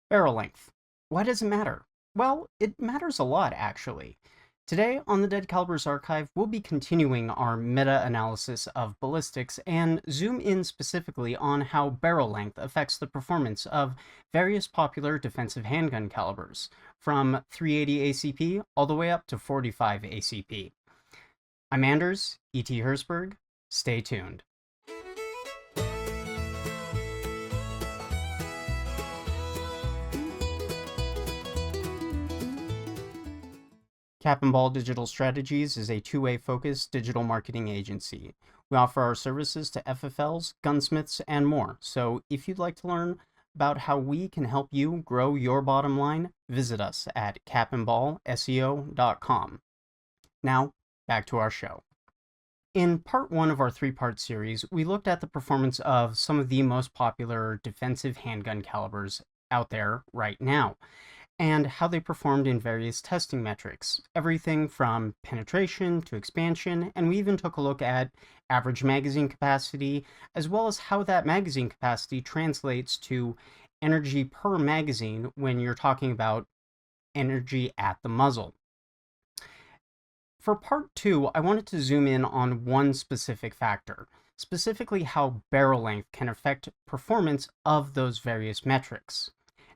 Barrel length. Why does it matter? Well, it matters a lot, actually. Today on the Dead Calibers Archive, we'll be continuing our meta-analysis of ballistics and zoom in specifically on how barrel length affects the performance of various popular defensive handgun calibers, from 380 ACP all the way up to 45 ACP. I'm Anders, E.T. Hersberg. Stay tuned. Cap and Ball Digital Strategies is a two-way focused digital marketing agency. We offer our services to FFLs, gunsmiths, and more. So if you'd like to learn about how we can help you grow your bottom line, visit us at capandballseo.com. Now, back to our show. In part one of our three-part series, we looked at the performance of some of the most popular defensive handgun calibers out there right now, and how they performed in various testing metrics, everything from penetration to expansion, and we even took a look at average magazine capacity, as well as how that magazine capacity translates to energy per magazine when you're talking about energy at the muzzle. For part two, I wanted to zoom in on one specific factor, specifically how barrel length can affect performance of those various metrics.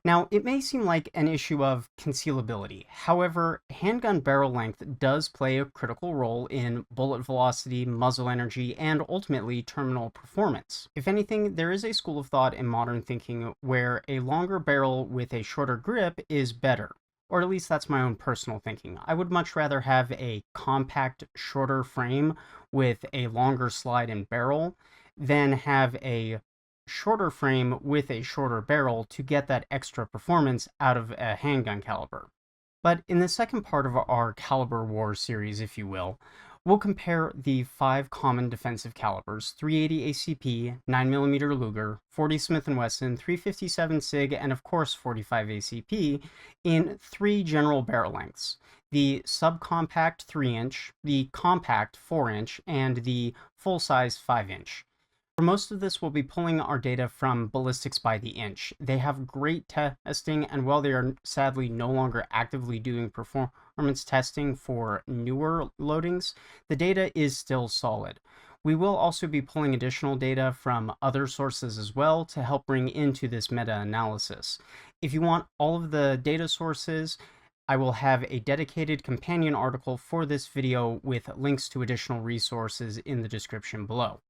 Now, it may seem like an issue of concealability. However, handgun barrel length does play a critical role in bullet velocity, muzzle energy, and ultimately terminal performance. If anything, there is a school of thought in modern thinking where a longer barrel with a shorter grip is better. Or at least that's my own personal thinking. I would much rather have a compact, shorter frame with a longer slide and barrel than have a shorter frame with a shorter barrel to get that extra performance out of a handgun caliber. But in the second part of our Caliber Wars series, if you will, we'll compare the 5 common defensive calibers: 380 ACP, 9mm Luger, 40 Smith & Wesson, 357 SIG, and of course 45 ACP in 3 general barrel lengths: the subcompact 3-inch, the compact 4-inch, and the full-size 5-inch. For most of this, we'll be pulling our data from Ballistics by the inch. They have great testing, and while they are sadly no longer actively doing performance testing for newer loadings, the data is still solid. We will also be pulling additional data from other sources as well to help bring into this meta-analysis. If you want all of the data sources, I will have a dedicated companion article for this video with links to additional resources in the description below.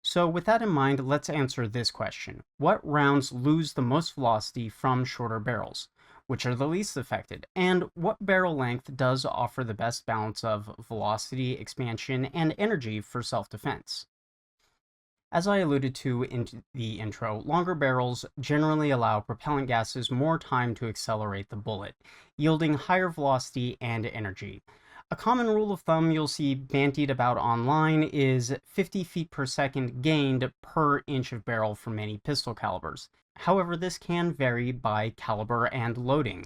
So with that in mind, let's answer this question. What rounds lose the most velocity from shorter barrels? Which are the least affected? And what barrel length does offer the best balance of velocity, expansion, and energy for self-defense? As I alluded to in the intro, longer barrels generally allow propellant gases more time to accelerate the bullet, yielding higher velocity and energy. A common rule of thumb you'll see bandied about online is 50 feet per second gained per inch of barrel for many pistol calibers. However, this can vary by caliber and loading.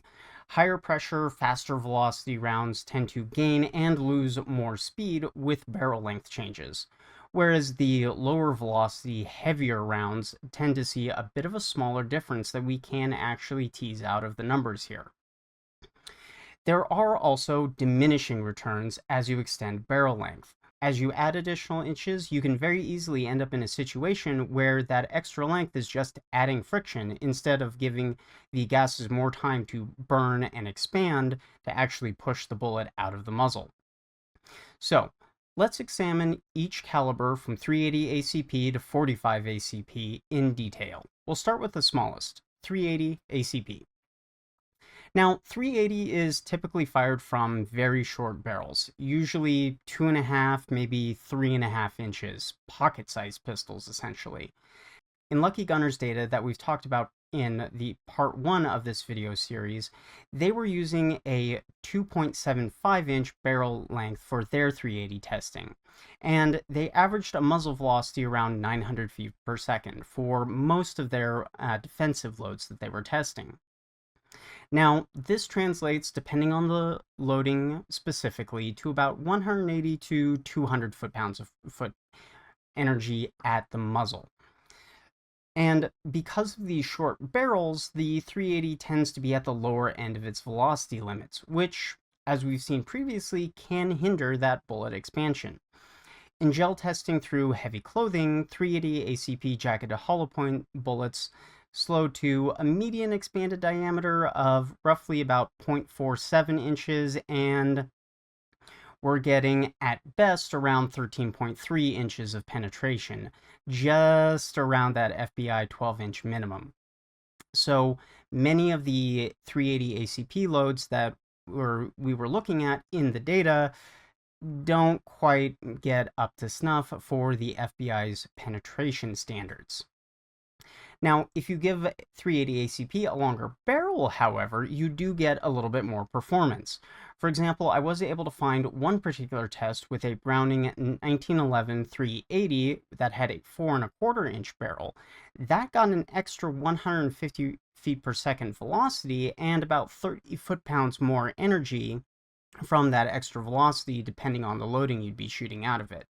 Higher pressure, faster velocity rounds tend to gain and lose more speed with barrel length changes, whereas the lower velocity, heavier rounds tend to see a bit of a smaller difference that we can actually tease out of the numbers here. There are also diminishing returns as you extend barrel length. As you add additional inches, you can very easily end up in a situation where that extra length is just adding friction instead of giving the gases more time to burn and expand to actually push the bullet out of the muzzle. So, let's examine each caliber from 380 ACP to 45 ACP in detail. We'll start with the smallest, 380 ACP. Now, 380 is typically fired from very short barrels, usually 2.5, maybe 3.5 inches, pocket-sized pistols, essentially. In Lucky Gunner's data that we've talked about in the part 1 of this video series, they were using a 2.75-inch barrel length for their 380 testing, and they averaged a muzzle velocity around 900 feet per second for most of their defensive loads that they were testing. Now, this translates, depending on the loading specifically, to about 180 to 200 foot-pounds of foot energy at the muzzle. And because of these short barrels, the 380 tends to be at the lower end of its velocity limits, which, as we've seen previously, can hinder that bullet expansion. In gel testing through heavy clothing, 380 ACP jacketed hollow point bullets slow to a median expanded diameter of roughly about 0.47 inches, and we're getting at best around 13.3 inches of penetration, just around that FBI 12-inch minimum. So many of the 380 ACP loads that we were looking at in the data don't quite get up to snuff for the FBI's penetration standards. Now, if you give 380 ACP a longer barrel, however, you do get a little bit more performance. For example, I was able to find one particular test with a Browning 1911 380 that had a 4¼ inch barrel. That got an extra 150 feet per second velocity and about 30 foot-pounds more energy from that extra velocity, depending on the loading you'd be shooting out of it.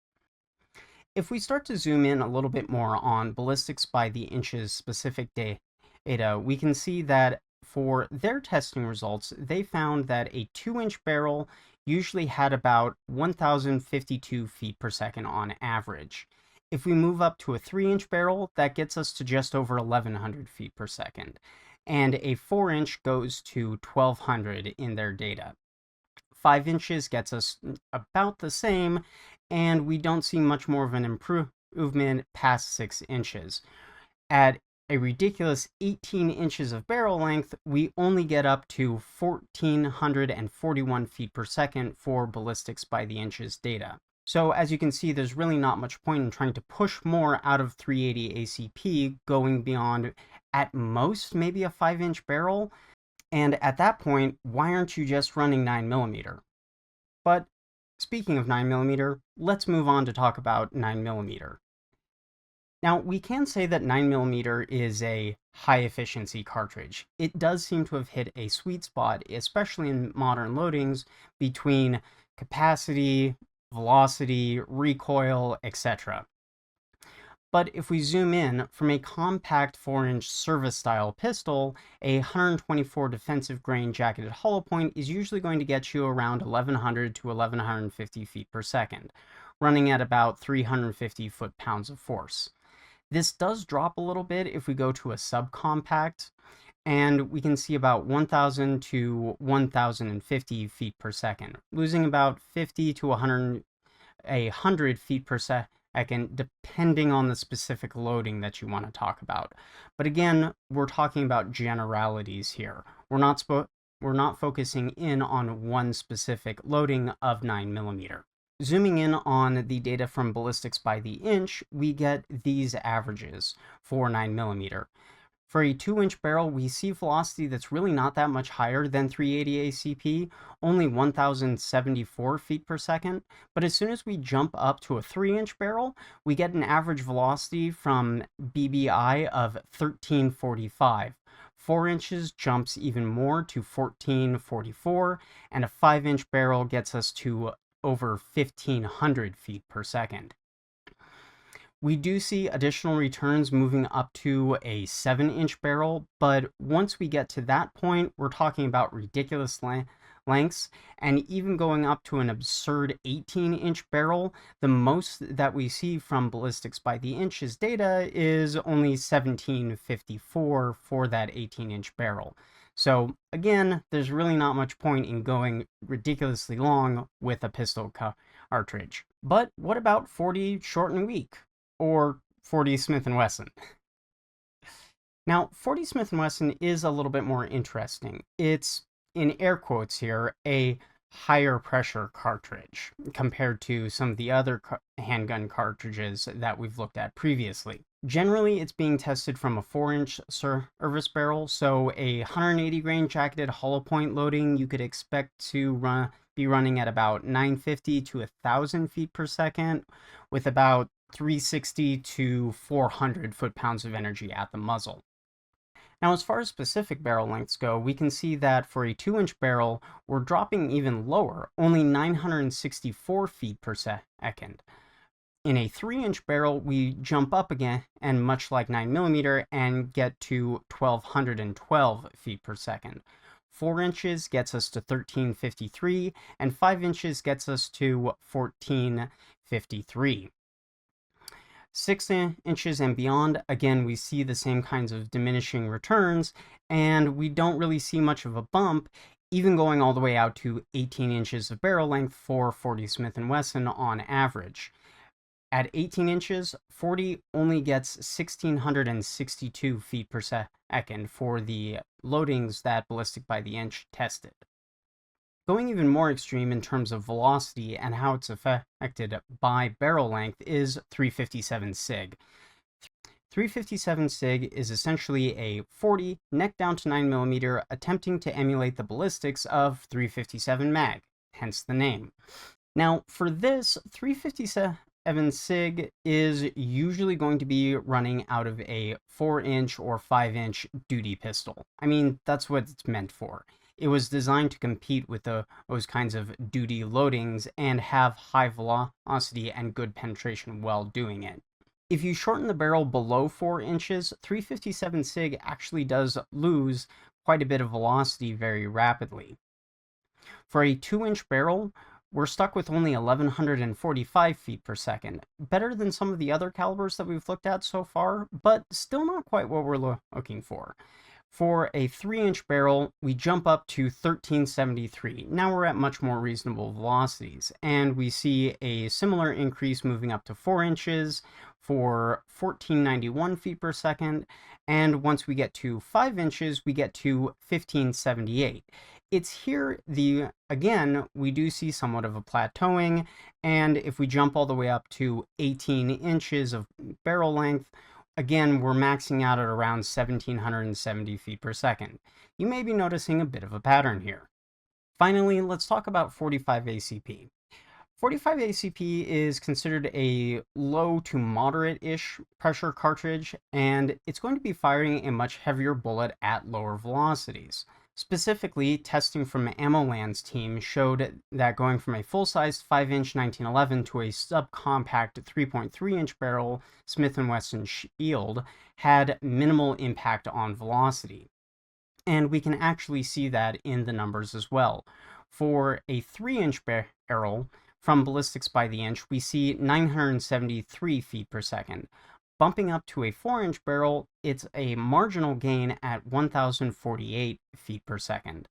If we start to zoom in a little bit more on ballistics by the inches specific data, we can see that for their testing results, they found that a 2-inch barrel usually had about 1,052 feet per second on average. If we move up to a 3-inch barrel, that gets us to just over 1,100 feet per second. And a 4-inch goes to 1,200 in their data. 5 inches gets us about the same, and we don't see much more of an improvement past 6 inches. At a ridiculous 18 inches of barrel length, we only get up to 1,441 feet per second for ballistics by the inches data. So as you can see, there's really not much point in trying to push more out of 380 ACP going beyond at most maybe a 5-inch barrel. And at that point, why aren't you just running 9mm? But speaking of 9mm, let's move on to talk about 9mm. Now, we can say that 9mm is a high-efficiency cartridge. It does seem to have hit a sweet spot, especially in modern loadings, between capacity, velocity, recoil, etc. But if we zoom in, from a compact 4-inch service-style pistol, a 124 defensive grain jacketed hollow point is usually going to get you around 1,100 to 1,150 feet per second, running at about 350 foot-pounds of force. This does drop a little bit if we go to a subcompact, and we can see about 1,000 to 1,050 feet per second, losing about 50 to 100 feet per second, depending on the specific loading that you want to talk about. But again, we're talking about generalities here. We're not focusing in on one specific loading of 9mm. Zooming in on the data from ballistics by the inch, we get these averages for 9mm. For a 2-inch barrel, we see velocity that's really not that much higher than 380 ACP, only 1,074 feet per second. But as soon as we jump up to a 3-inch barrel, we get an average velocity from BBI of 1345. 4 inches jumps even more to 1444, and a 5-inch barrel gets us to over 1,500 feet per second. We do see additional returns moving up to a 7-inch barrel, but once we get to that point, we're talking about ridiculous lengths, and even going up to an absurd 18-inch barrel, the most that we see from ballistics by the inches data is only 1754 for that 18-inch barrel. So again, there's really not much point in going ridiculously long with a pistol cartridge. But what about 40 short and weak? Or 40 Smith & Wesson? Now, 40 Smith & Wesson is a little bit more interesting. It's, in air quotes here, a higher pressure cartridge compared to some of the other handgun cartridges that we've looked at previously. Generally, it's being tested from a 4-inch service barrel, so a 180 grain jacketed hollow point loading you could expect to be running at about 950 to 1,000 feet per second, with about 360 to 400 foot-pounds of energy at the muzzle. Now, as far as specific barrel lengths go, we can see that for a 2-inch barrel, we're dropping even lower, only 964 feet per second. In a 3-inch barrel, we jump up again, and much like 9mm, and get to 1212 feet per second. 4 inches gets us to 1353, and 5 inches gets us to 1453. 6 inches and beyond, again, we see the same kinds of diminishing returns, and we don't really see much of a bump, even going all the way out to 18 inches of barrel length for 40 Smith & Wesson on average. At 18 inches, 40 only gets 1,662 feet per second for the loadings that Ballistic by the Inch tested. Going even more extreme in terms of velocity and how it's affected by barrel length is 357 SIG. 357 SIG is essentially a 40 neck down to 9mm attempting to emulate the ballistics of 357 mag, hence the name. Now, for this, 357 SIG is usually going to be running out of a 4-inch or 5-inch duty pistol. I mean, that's what it's meant for. It was designed to compete with those kinds of duty loadings and have high velocity and good penetration while doing it. If you shorten the barrel below 4 inches, 357 SIG actually does lose quite a bit of velocity very rapidly. For a 2-inch barrel, we're stuck with only 1,145 feet per second. Better than some of the other calibers that we've looked at so far, but still not quite what we're looking for. For a 3-inch barrel, we jump up to 1373. Now we're at much more reasonable velocities, and we see a similar increase moving up to 4 inches for 1491 feet per second, and once we get to 5 inches, we get to 1578. It's here, again, we do see somewhat of a plateauing, and if we jump all the way up to 18 inches of barrel length, again, we're maxing out at around 1,770 feet per second. You may be noticing a bit of a pattern here. Finally, let's talk about 45 ACP. 45 ACP is considered a low to moderate-ish pressure cartridge, and it's going to be firing a much heavier bullet at lower velocities. Specifically, testing from AmmoLand's team showed that going from a full-sized 5-inch 1911 to a subcompact 3.3-inch barrel Smith & Wesson Shield had minimal impact on velocity. And we can actually see that in the numbers as well. For a 3-inch barrel, from Ballistics by the Inch, we see 973 feet per second. Bumping up to a 4-inch barrel, it's a marginal gain at 1,048 feet per second.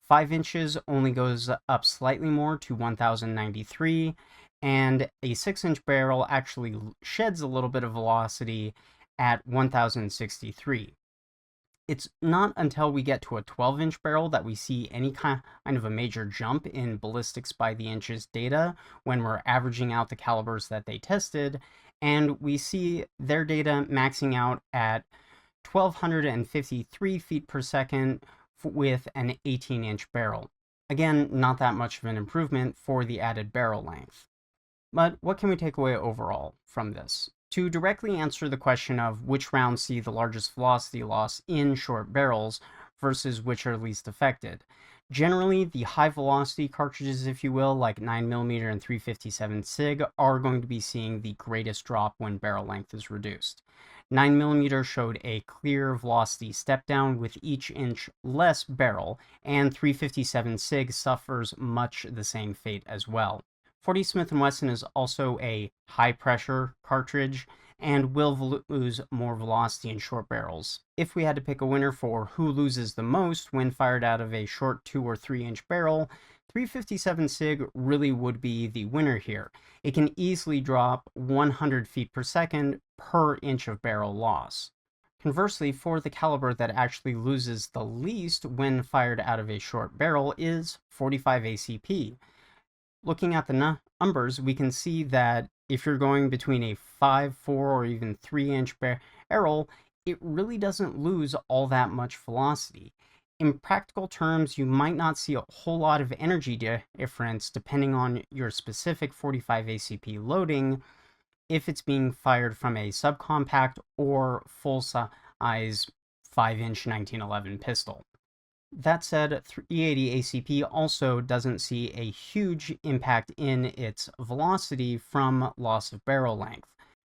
5 inches only goes up slightly more to 1,093, and a 6-inch barrel actually sheds a little bit of velocity at 1,063. It's not until we get to a 12-inch barrel that we see any kind of a major jump in Ballistics by the Inch's data when we're averaging out the calibers that they tested, and we see their data maxing out at 1,253 feet per second with an 18-inch barrel. Again, not that much of an improvement for the added barrel length. But what can we take away overall from this? To directly answer the question of which rounds see the largest velocity loss in short barrels versus which are least affected, generally the high velocity cartridges, if you will, like 9mm and 357 SIG, are going to be seeing the greatest drop when barrel length is reduced. 9mm showed a clear velocity step down with each inch less barrel, and 357 SIG suffers much the same fate as well. 40 Smith & Wesson is also a high-pressure cartridge and will lose more velocity in short barrels. If we had to pick a winner for who loses the most when fired out of a short 2 or 3-inch barrel, 357 SIG really would be the winner here. It can easily drop 100 feet per second per inch of barrel loss. Conversely, for the caliber that actually loses the least when fired out of a short barrel is 45 ACP. Looking at the numbers, we can see that if you're going between a 5, 4, or even 3-inch barrel, it really doesn't lose all that much velocity. In practical terms, you might not see a whole lot of energy difference depending on your specific 45 ACP loading if it's being fired from a subcompact or full-size 5-inch 1911 pistol. That said, 380 ACP also doesn't see a huge impact in its velocity from loss of barrel length.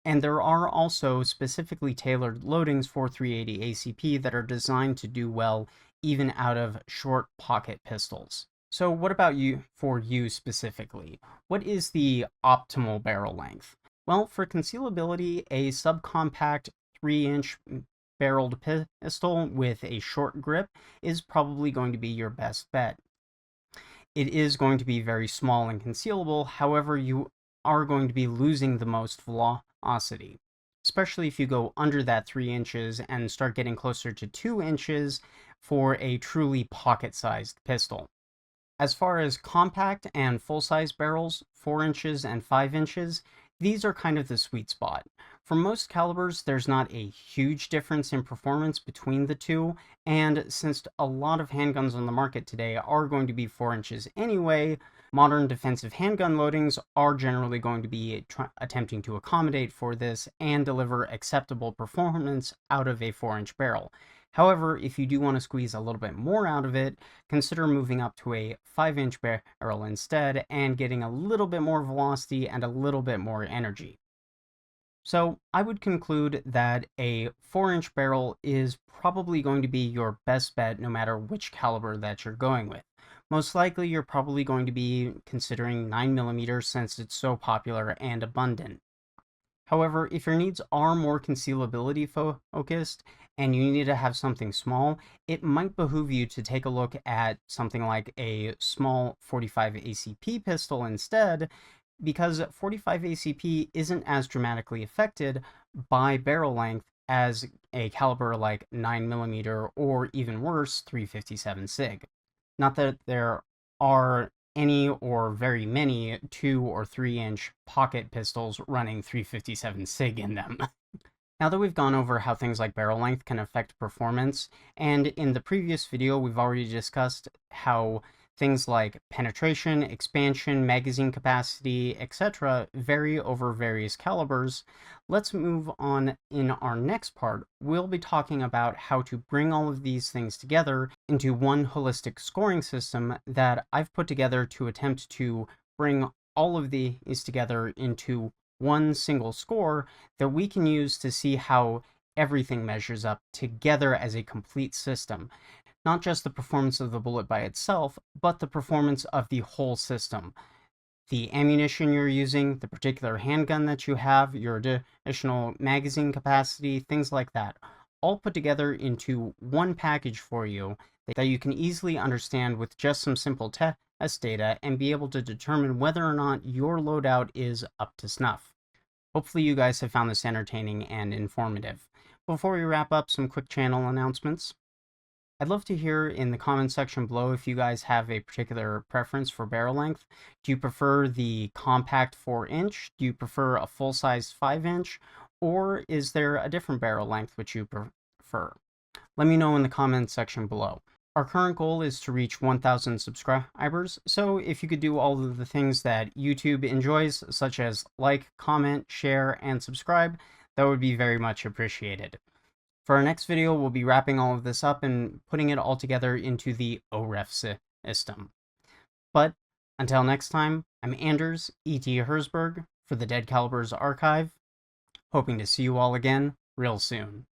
And there are also specifically tailored loadings for 380 ACP that are designed to do well even out of short pocket pistols. So what about you specifically? What is the optimal barrel length? Well, for concealability, a subcompact 3-inch barreled pistol with a short grip is probably going to be your best bet. It is going to be very small and concealable, however, you are going to be losing the most velocity, especially if you go under that 3 inches and start getting closer to 2 inches for a truly pocket-sized pistol. As far as compact and full-size barrels, 4 inches and 5 inches, these are kind of the sweet spot. For most calibers, there's not a huge difference in performance between the two, and since a lot of handguns on the market today are going to be 4 inches anyway, modern defensive handgun loadings are generally going to be attempting to accommodate for this and deliver acceptable performance out of a 4-inch barrel. However, if you do want to squeeze a little bit more out of it, consider moving up to a 5-inch barrel instead and getting a little bit more velocity and a little bit more energy. So I would conclude that a 4-inch barrel is probably going to be your best bet no matter which caliber that you're going with. Most likely you're probably going to be considering 9mm since it's so popular and abundant. However, if your needs are more concealability focused and you need to have something small, it might behoove you to take a look at something like a small 45 ACP pistol instead, because 45 ACP isn't as dramatically affected by barrel length as a caliber like 9mm or even worse, 357 SIG. Not that there are any or very many 2 or 3-inch pocket pistols running 357 SIG in them. Now that we've gone over how things like barrel length can affect performance, and in the previous video we've already discussed how things like penetration, expansion, magazine capacity, etc. vary over various calibers, let's move on. In our next part, we'll be talking about how to bring all of these things together into one holistic scoring system that I've put together to attempt to bring all of these together into one single score that we can use to see how everything measures up together as a complete system. Not just the performance of the bullet by itself, but the performance of the whole system. The ammunition you're using, the particular handgun that you have, your additional magazine capacity, things like that. All put together into one package for you that you can easily understand with just some simple test data and be able to determine whether or not your loadout is up to snuff. Hopefully you guys have found this entertaining and informative. Before we wrap up, some quick channel announcements. I'd love to hear in the comments section below if you guys have a particular preference for barrel length. Do you prefer the compact 4-inch? Do you prefer a full-size 5-inch? Or is there a different barrel length which you prefer? Let me know in the comments section below. Our current goal is to reach 1,000 subscribers, so if you could do all of the things that YouTube enjoys, such as like, comment, share, and subscribe, that would be very much appreciated. For our next video, we'll be wrapping all of this up and putting it all together into the OREF system. But until next time, I'm Anders E.T. Herzberg for the Dead Calibers Archive, hoping to see you all again real soon.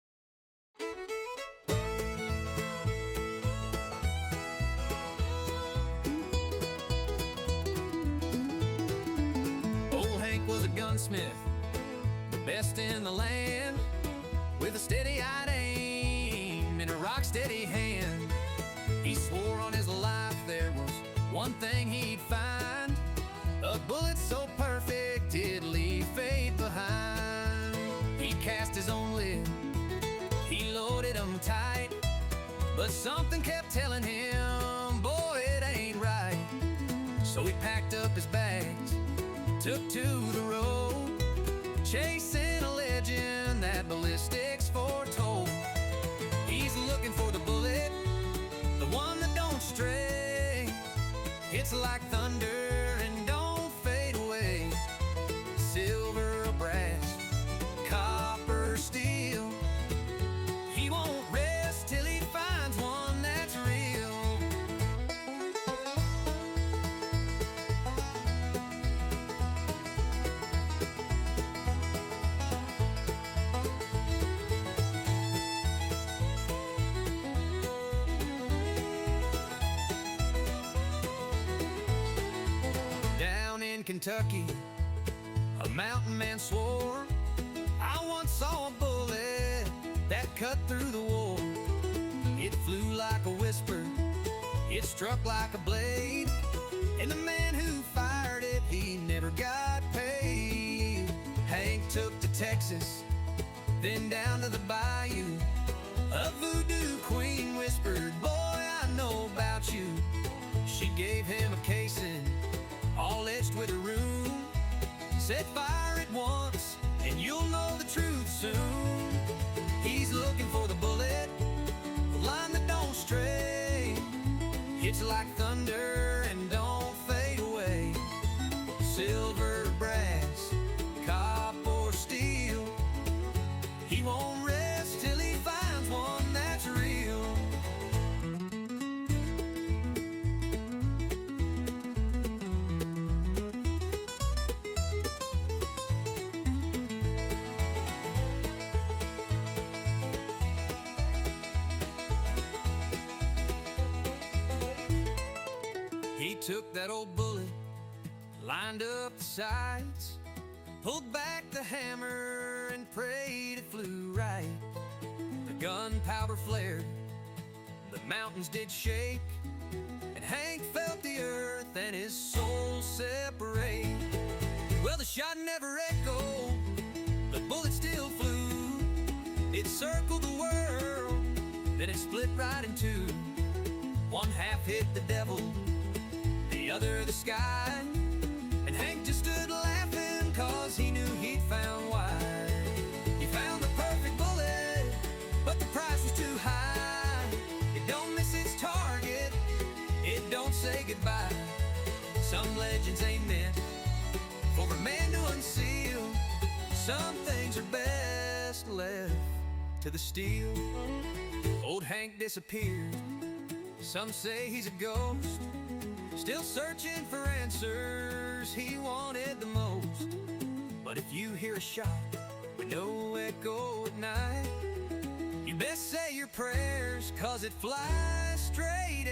Gunsmith, the best in the land, with a steady-eyed aim and a rock-steady hand. He swore on his life there was one thing he'd find, a bullet so perfect it'd leave fate behind. He cast his own lid, he loaded them tight, but something kept telling him, boy, it ain't right. So he packed up his bags, took to the road, chasing a legend that Ballistics foretold. He's looking for the bullet, the one that don't stray. It's like thunder and don't fade away. Silver or brass, copper or steel, he won't rest till he finds one that's real. Kentucky, a mountain man swore, I once saw a bullet that cut through the war. It flew like a whisper, it struck like a blade, and the man who fired it, he never got paid. Hank took to Texas, then down to the bayou. A voodoo queen whispered, boy, I know about you. She gave him a casing, all etched with a rune. Said fire it once, and you'll know the truth soon. He's looking for the bullet, the line that don't stray. Hits like thunder and don't fade away. Silver, brass, copper or steel, he won't rest till he finds one that's real. He took that old bullet, lined up the sights, pulled back the hammer and prayed it flew right. The gunpowder flared, the mountains did shake, and Hank felt the earth and his soul separate. Well, the shot never echoed, the bullet still flew. It circled the world, then it split right in two. One half hit the devil, the other the sky, and Hank just stood laughing, cause he knew he'd found why. He found the perfect bullet, but the price was too high. It don't miss its target, it don't say goodbye. Some legends ain't meant for a man to unseal. Some things are best left to the steel. Old Hank disappeared, some say he's a ghost, still searching for answers he wanted the most. But if you hear a shot with no echo at night, you best say your prayers, cause it flies straight